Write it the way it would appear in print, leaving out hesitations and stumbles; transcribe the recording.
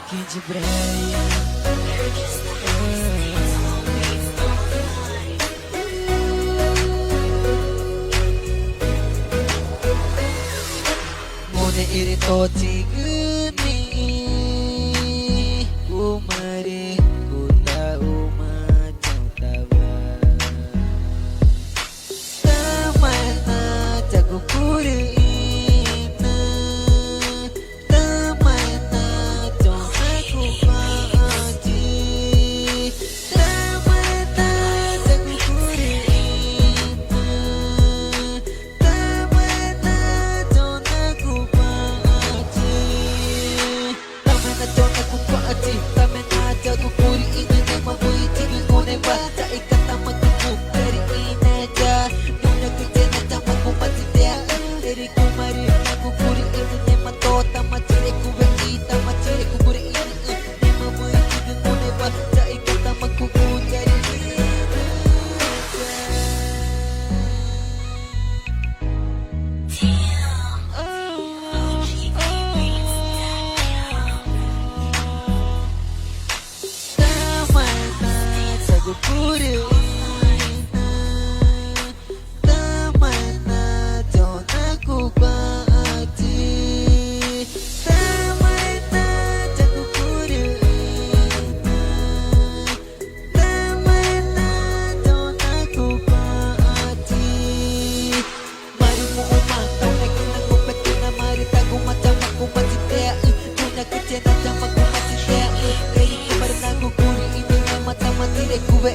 Kenji Brian. Mone iri tochi geni umare kuta umacau tawa tamana jago puri ina tamana jona kupaji tamana jago puri ina tamana jona kupaji tamana jona kupaji tamana jago puri ina nema boy tigil kone ba ta ikata magku dari ina ja nuna kujena tama kumati dia dari kumari aku puri ina nema to tama cire ku beki tama cire ku puri ina nema boy tigil kone ba ta ikata magku dari ina tamana jago puri ina tamana jona kupaji tamana jago puri ina tamana jona kupaji mari mo umataw na kinakupati na mari tago macam aku majitea nuna kecena jama ku majitea kayo ko mari naguguri ini na mata matire kuwe